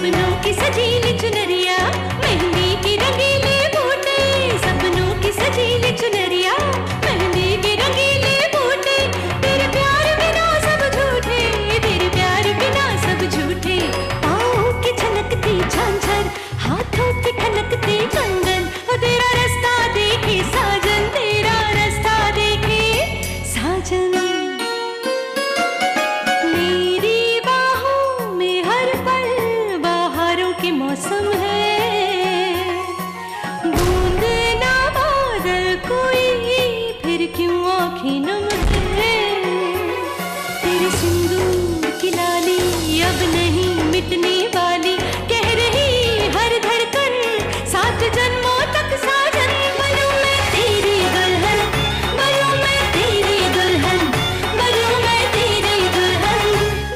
सपनों की सजीली चुनरिया, मेहंदी की रंगीले बूटे, सपनों की सजीली चुनरिया, मेहंदी के रंगीले बूटे, तेरे प्यार बिना सब झूठे, तेरे प्यार बिना सब झूठे, पाँव की छनकती झांझर, हाथों की ठनकती कंगन, तेरा रास्ता देखे साजन, तेरा रास्ता देखे साजन। मेरी बाहों में हर पल बहारों के मौसम है, बूंद ना बादल कोई फिर क्यों आँखें नम है, तेरे सिंदूर की लाली अब नहीं मिटने वाली, कह रही हर धड़कन सात जन्मों तक साजन। बनूं मैं तेरी दुल्हन, बनूं मैं तेरी दुल्हन, बनूं मैं तेरी दुल्हन,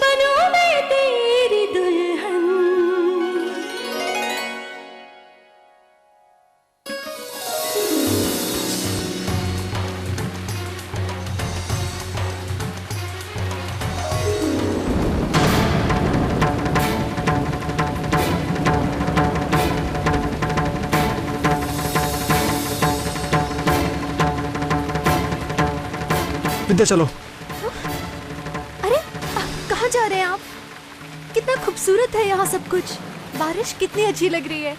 बनूं मैं तेरी दुल्हन। विद्या चलो। अरे कहाँ जा रहे हैं आप? कितना खूबसूरत है यहाँ सब कुछ, बारिश कितनी अच्छी लग रही है,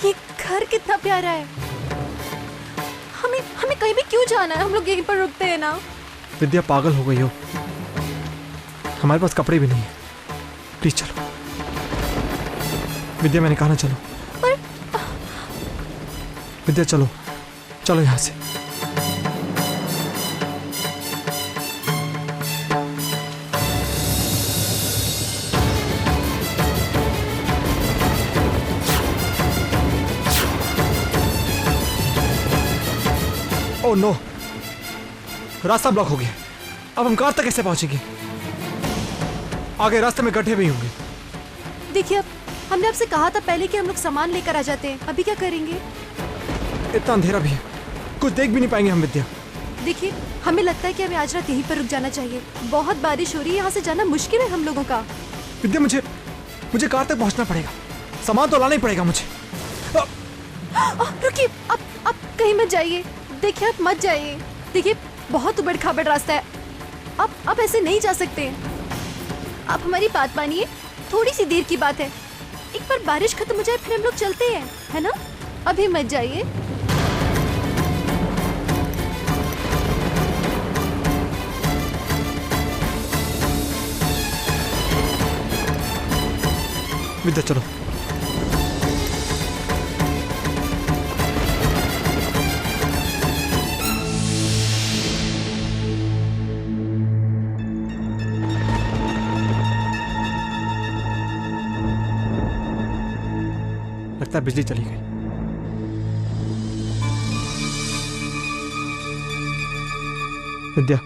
ये घर कितना प्यारा है। हमें हमें कहीं भी क्यों जाना है, हम लोग यहीं पर रुकते हैं ना। विद्या पागल हो गई हो, हमारे पास कपड़े भी नहीं है, प्लीज चलो। विद्या मैंने कहा ना चलो। पर विद्या चलो, चलो यहाँ से। ओह नो, रास्ता ब्लॉक हो गया, अब हम कार तक कैसे पहुंचेंगे? आगे रास्ते में गड्ढे भी होंगे। देखिए, अब हमने आपसे कहा था पहले कि हम लोग सामान लेकर आ जाते हैं, अभी क्या करेंगे? इतना अंधेरा भी है, कुछ देख भी नहीं पाएंगे हम। विद्या देखिए, हमें लगता है कि हमें आज रात यहीं पर रुक जाना चाहिए, बहुत बारिश हो रही है, यहाँ से जाना मुश्किल है हम लोगों का। विद्या मुझे कार तक पहुंचना पड़ेगा, सामान तो लाना ही पड़ेगा मुझे। रुकिए, आप कहीं मत जाइए, देखिए आप मत जाइए, देखिए बहुत उबड़ खाबड़ रास्ता है, आप ऐसे नहीं जा सकते। आप हमारी बात मानिए, थोड़ी सी देर की बात है, एक बार बारिश खत्म हो जाए फिर हम लोग चलते हैं, है ना? अभी मत जाइए। विद्या चलो। लगता है बिजली चली गई। विद्या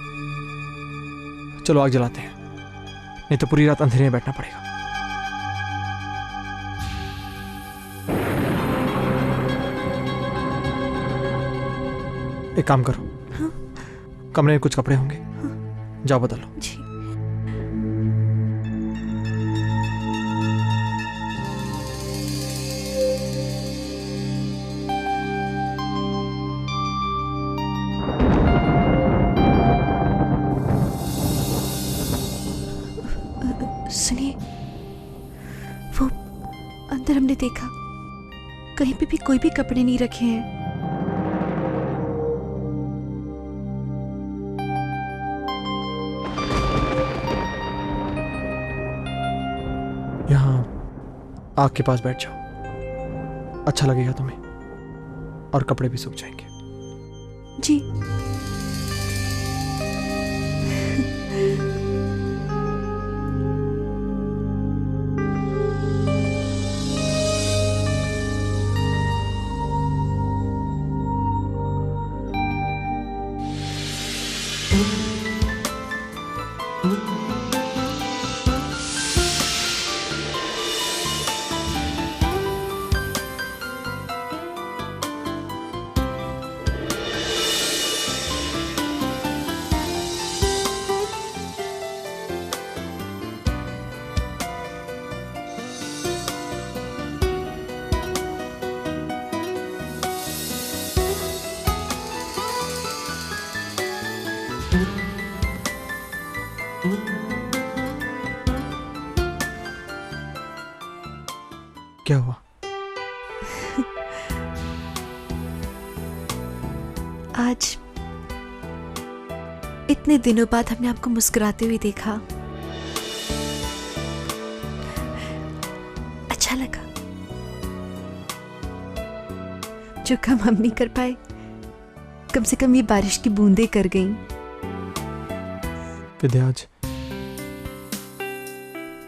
चलो आग जलाते हैं, नहीं तो पूरी रात अंधेरे में बैठना पड़ेगा। एक काम करो, हाँ? कमरे में कुछ कपड़े होंगे, हाँ? जाओ बदल लो। जी। सुनिए, वो अंदर हमने देखा, कहीं पे भी कोई भी कपड़े नहीं रखे हैं। यहाँ आग के पास बैठ जाओ, अच्छा लगेगा तुम्हें, और कपड़े भी सूख जाएंगे। जी। क्या हुआ? आज इतने दिनों बाद हमने आपको मुस्कुराते हुए देखा, अच्छा लगा। जो काम हम नहीं कर पाए, कम से कम ये बारिश की बूंदें कर गईं। विद्या, आज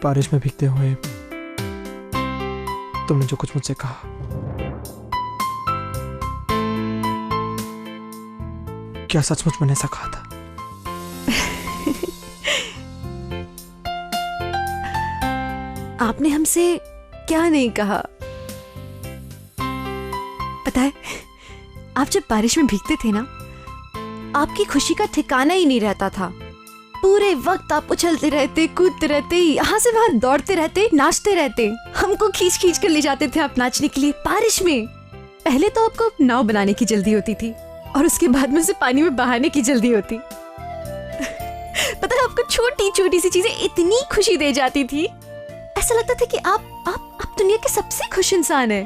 बारिश में भीगते हुए तुमने जो कुछ मुझसे कहा, क्या सचमुच मैंने ऐसा कहा था? आपने हमसे क्या नहीं कहा पता है? आप जब बारिश में भीगते थे ना, आपकी खुशी का ठिकाना ही नहीं रहता था। पूरे वक्त आप उछलते रहते, कूदते रहते, यहाँ से वहां दौड़ते रहते, नाचते रहते। हमको खींच खींच कर ले जाते थे आप नाचने के लिए बारिश में। पहले तो आपको नाव बनाने की जल्दी होती थी और उसके बाद में उसे पानी में बहाने की जल्दी होती। पता है, आपको छोटी छोटी सी चीजें इतनी खुशी दे जाती थी, ऐसा लगता था कि आप दुनिया के सबसे खुश इंसान हैं।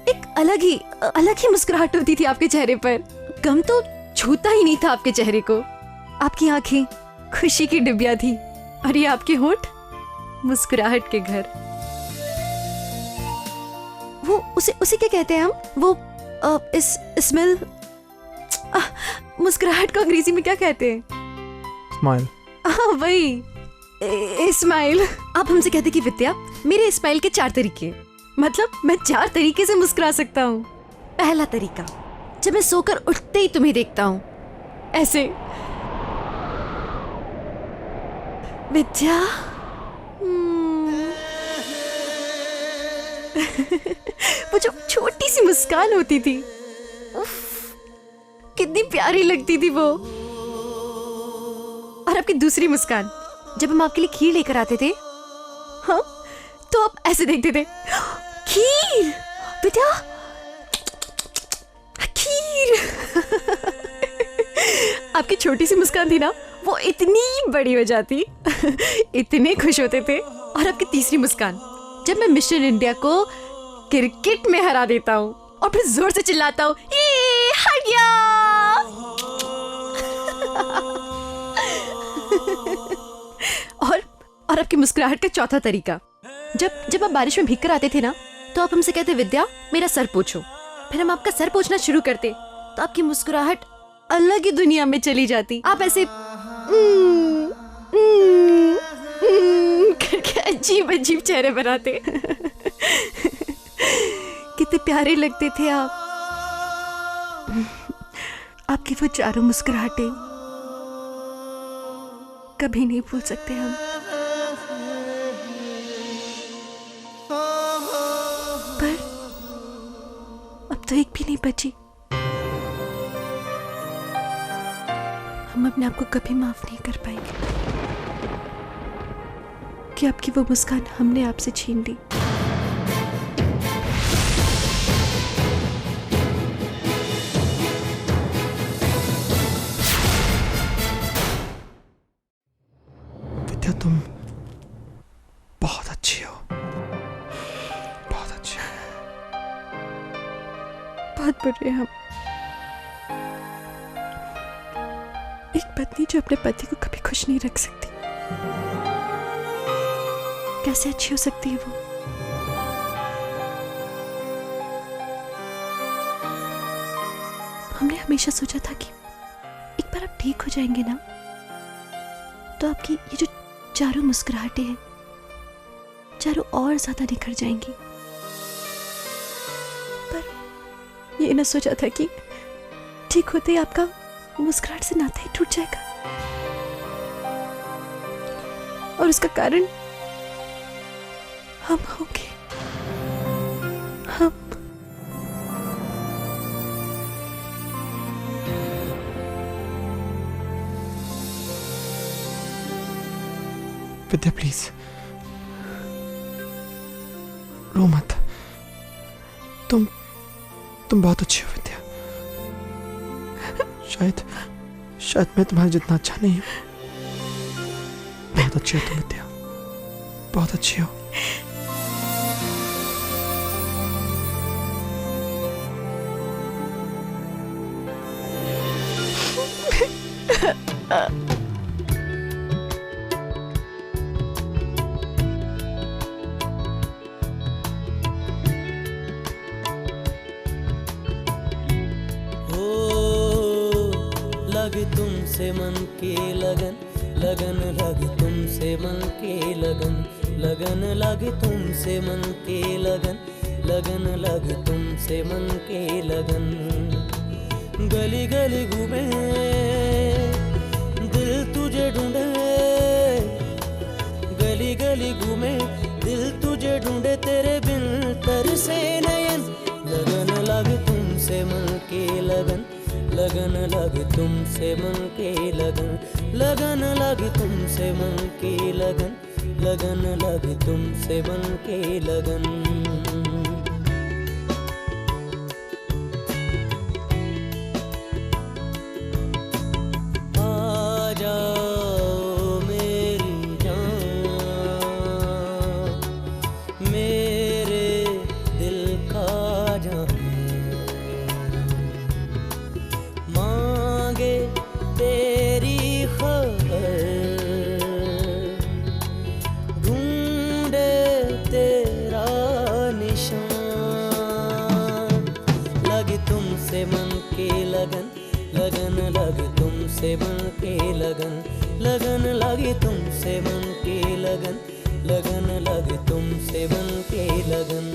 एक अलग ही मुस्कुराहट होती थी आपके चेहरे पर। गम तो छूता ही नहीं था आपके चेहरे को। आपकी आंखें खुशी की डिबिया थी और ये आपके होंठ मुस्कुराहट के घर। वो उसे क्या कहते हैं हम? वो स्मेल, मुस्कुराहट को अंग्रेजी में क्या कहते हैं? स्माइल। वही स्माइल। आप हमसे कहते कि विद्या, मेरे स्माइल के 4 तरीके, मतलब मैं 4 तरीके से मुस्कुरा सकता हूँ। पहला तरीका, जब मैं सोकर उठते ही तुम्हें देखता हूँ, ऐसे। विद्या, वो जो छोटी सी मुस्कान होती थी, उफ, कितनी प्यारी लगती थी वो। और आपकी दूसरी मुस्कान, जब हम आपके लिए खीर लेकर आते थे, हाँ, तो आप ऐसे देखते थे। खीर विद्या, खीर। आपकी छोटी सी मुस्कान थी ना, वो इतनी बड़ी हो जाती, इतने खुश होते थे। और आपकी तीसरी मुस्कान, जब मैं मिशन इंडिया को क्रिकेट में हरा देता हूँ और फिर जोर से चिल्लाता हूँ, ये हार गया। और आपकी मुस्कुराहट का चौथा तरीका, जब आप बारिश में भीग कर आते थे ना, तो आप हमसे कहते, विद्या मेरा सर पोंछो। फिर हम आपका सर पोंछना शुरू करते, तो आपकी मुस्कुराहट अलग ही दुनिया में चली जाती। आप ऐसे करके अजीब अजीब चेहरे बनाते। कितने प्यारे लगते थे आप। आपकी वो चारों मुस्कुराहटें कभी नहीं भूल सकते हम। पर अब तो एक भी नहीं बची। हम अपने आप को कभी माफ नहीं कर पाएंगे कि आपकी वो मुस्कान हमने आपसे छीन ली। विद्या, तुम बहुत अच्छी हो, बहुत अच्छी हो। बहुत बुरे हम। एक पत्नी जो अपने पति को कभी खुश नहीं रख सकती, कैसे अच्छी हो सकती है वो? हमने हमेशा सोचा था कि एक बार आप ठीक हो जाएंगे ना, तो आपकी ये जो चारों मुस्कुराहटें हैं, चारों और ज्यादा निखर जाएंगी। पर ये ना सोचा था कि ठीक होते ही आपका मुस्कुराहट से नाता ही टूट जाएगा। और उसका कारण हम होंगे। हम। विद्या प्लीज रो मत। तुम बहुत अच्छी हो विद्या। शायद मैं तुम्हारे जितना अच्छा नहीं हूं। बहुत अच्छी हो तुम विद्या, बहुत अच्छी हो। लगे तुमसे मन की लगन, लगन लगे तुमसे मन की लगन, लगन लगे तुमसे मन की लगन, लगन लगे तुमसे मन की लगन। गली गली घूमे दिल तुझे ढूंढे, गली गली घूमे दिल तुझे ढूंढे, तेरे बिन तरसे नयन। लगन लगे तुमसे मन की लगन, लगन लगे तुमसे मन की लगन, लगन लगे तुमसे मन की लगन, लगन लगे तुमसे मन की लगन। आ जाओ मेरी जान, मेरे दिल का जान, मांगे तेरी खबर, ढूंढे तेरा निशान। लगे तुमसे मन की लगन, लगन लगे तुमसे मन की लगन, लगन लगे तुमसे मन की लगन, लगन लगे तुमसे मन की लगन।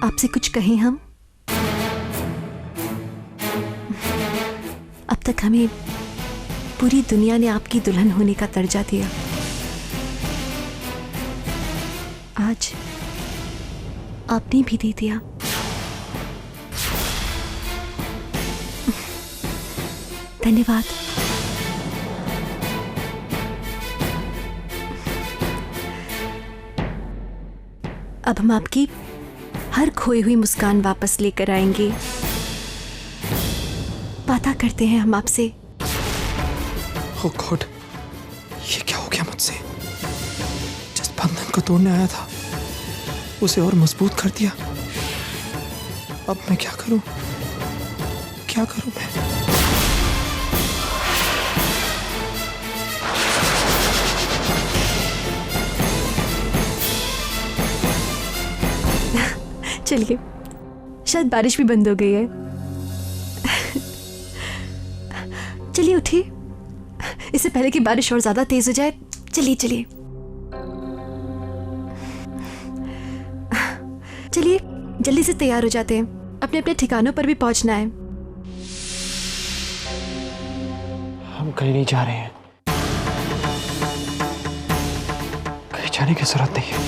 आपसे कुछ कहें हम? अब तक हमें पूरी दुनिया ने आपकी दुल्हन होने का दर्जा दिया, आज आपने भी दे दिया। धन्यवाद। अब हम आपकी हर खोई हुई मुस्कान वापस लेकर आएंगे। वादा करते हैं हम आपसे। Oh God, ये क्या हो गया मुझसे? जिस बंधन को तोड़ने आया था उसे और मजबूत कर दिया। अब मैं क्या करूं? क्या करूं मैं? चलिए, शायद बारिश भी बंद हो गई है। चलिए उठिए, इससे पहले कि बारिश और ज्यादा तेज हो जाए। चलिए चलिए चलिए, जल्दी से तैयार हो जाते हैं, अपने अपने ठिकानों पर भी पहुंचना है। हम कहीं नहीं जा रहे हैं, कहीं जाने की जरूरत नहीं है।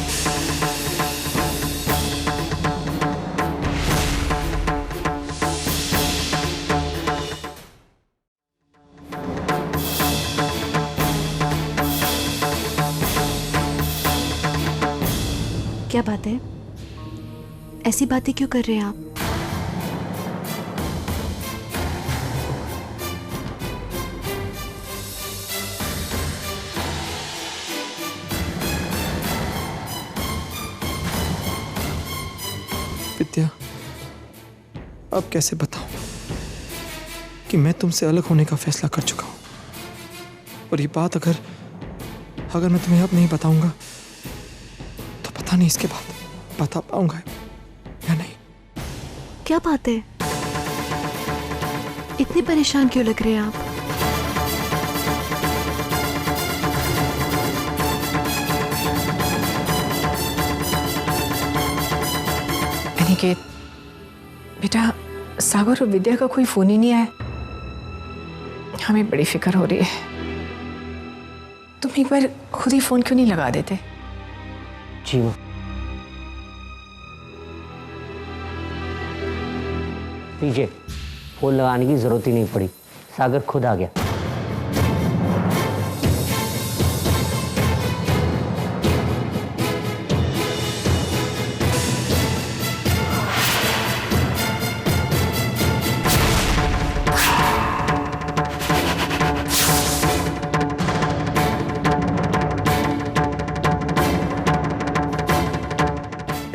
क्या बात है? ऐसी बातें क्यों कर रहे हैं आप? विद्या, अब कैसे बताऊं कि मैं तुमसे अलग होने का फैसला कर चुका हूं। और ये बात अगर मैं तुम्हें अब नहीं बताऊंगा तो पता नहीं इसके बाद बता पाऊंगा या नहीं। क्या बात है, इतने परेशान क्यों लग रहे हैं आप? अनिकेत बेटा, सागर और विद्या का कोई फोन ही नहीं आया। हमें बड़ी फिक्र हो रही है। तुम एक बार खुद ही फोन क्यों नहीं लगा देते? जी माँ। लीजिए, फोन लगाने की जरूरत ही नहीं पड़ी, सागर खुद आ गया।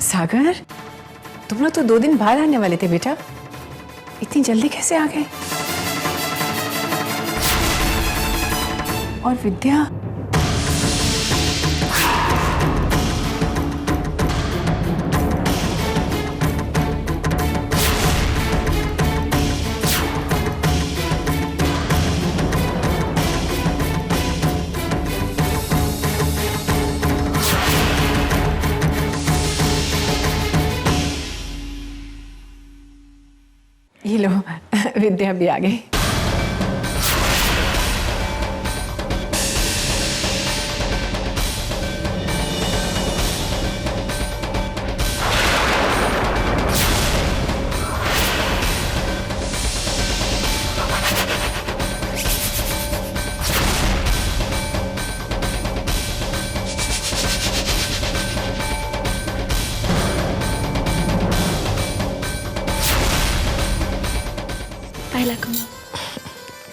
सागर, तुम लोग तो 2 दिन बाद आने वाले थे बेटा, इतनी जल्दी कैसे आ गए? और विद्या? ये लो, विद्या भी आ गई।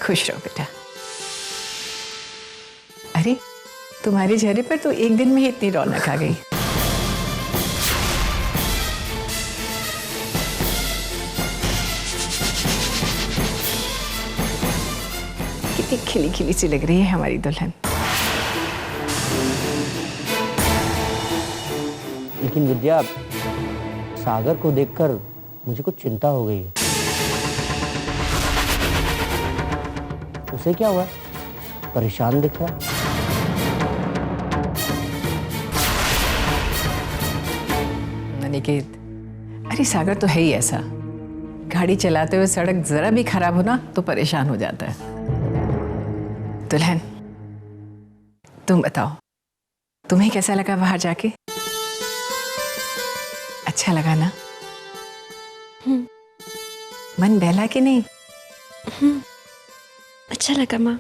खुश रहो बेटा। अरे, तुम्हारे चेहरे पर तो एक दिन में ही इतनी रौनक आ गई। कितनी खिली खिली सी लग रही है हमारी दुल्हन। लेकिन विद्या, सागर को देखकर मुझे कुछ चिंता हो गई है। उसे क्या हुआ? परेशान दिख रहा। अनिकेत, अरे सागर तो है ही ऐसा, गाड़ी चलाते हुए सड़क जरा भी खराब हो ना तो परेशान हो जाता है। दुल्हन, तुम बताओ, तुम्हें कैसा लगा बाहर जाके? अच्छा लगा ना? मन बहला कि नहीं? अच्छा लगा माँ।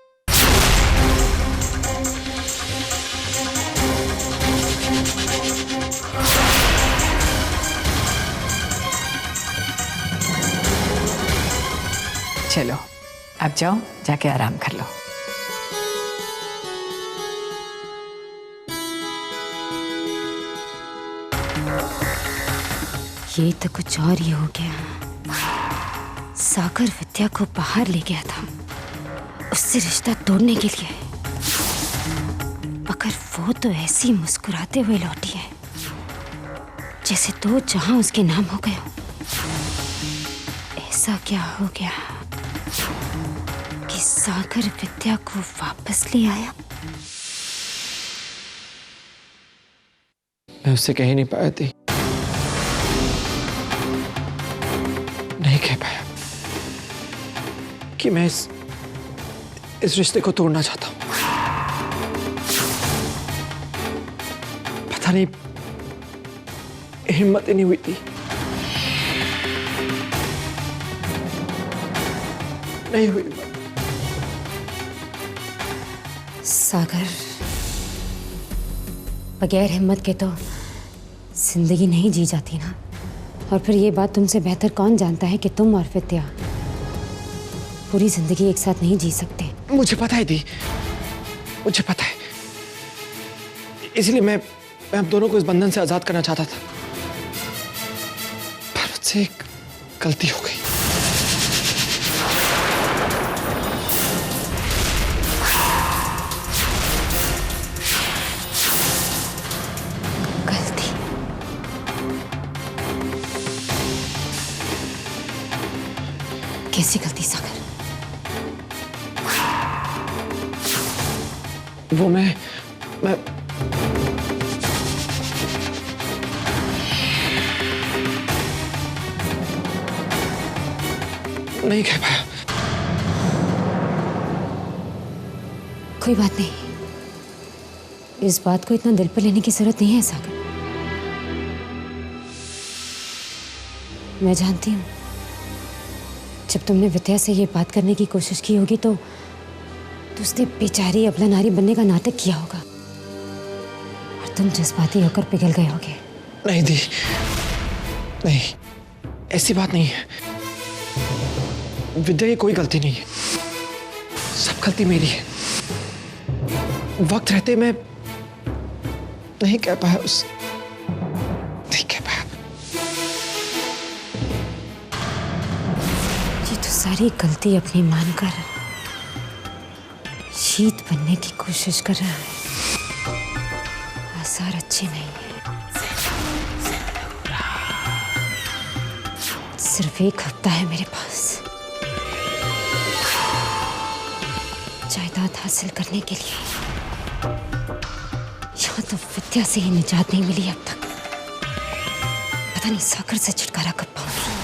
चलो, अब जाओ, जाके आराम कर लो। ये तो कुछ और ही हो गया। सागर विद्या को बाहर ले गया था उससे रिश्ता तोड़ने के लिए, मगर वो तो ऐसी मुस्कुराते हुए लौटी है जैसे तो जहां उसके नाम हो गए हो। ऐसा क्या हो गया कि सागर विद्या को वापस ले आया? मैं उससे कह ही नहीं पाया थी, नहीं कह पाया कि मैं इस रिश्ते को तोड़ना चाहता हूं। पता नहीं, हिम्मत ही नहीं हुई थी। नहीं हुई। सागर, बगैर हिम्मत के तो जिंदगी नहीं जी जाती ना। और फिर ये बात तुमसे बेहतर कौन जानता है कि तुम और विद्या पूरी जिंदगी एक साथ नहीं जी सकते। मुझे पता है दी, मुझे पता है, इसलिए मैं आप दोनों को इस बंधन से आजाद करना चाहता था। मुझसे एक गलती हो गई। गलती? कैसी गलती सागर? वो मैं नहीं कह पाया। कोई बात नहीं, इस बात को इतना दिल पर लेने की जरूरत नहीं है सागर। मैं जानती हूँ जब तुमने विद्या से ये बात करने की कोशिश की होगी तो उसने बेचारी अबला नारी बनने का नाटक किया होगा और तुम जज्बाती होकर पिघल गए होगे। नहीं दी, नहीं, ऐसी बात नहीं है। विद्या की कोई गलती नहीं है, सब गलती मेरी है। वक्त रहते मैं नहीं कह पाया नहीं कह पाया। ये तो सारी गलती अपनी मानकर शीत बनने की कोशिश कर रहा है। आसार अच्छे नहीं है। सिर्फ एक हफ्ता है मेरे पास जायदाद हासिल करने के लिए। यहाँ तो विद्या से ही निजात नहीं मिली अब तक। पता नहीं सागर से छुटकारा कब पाऊंगी।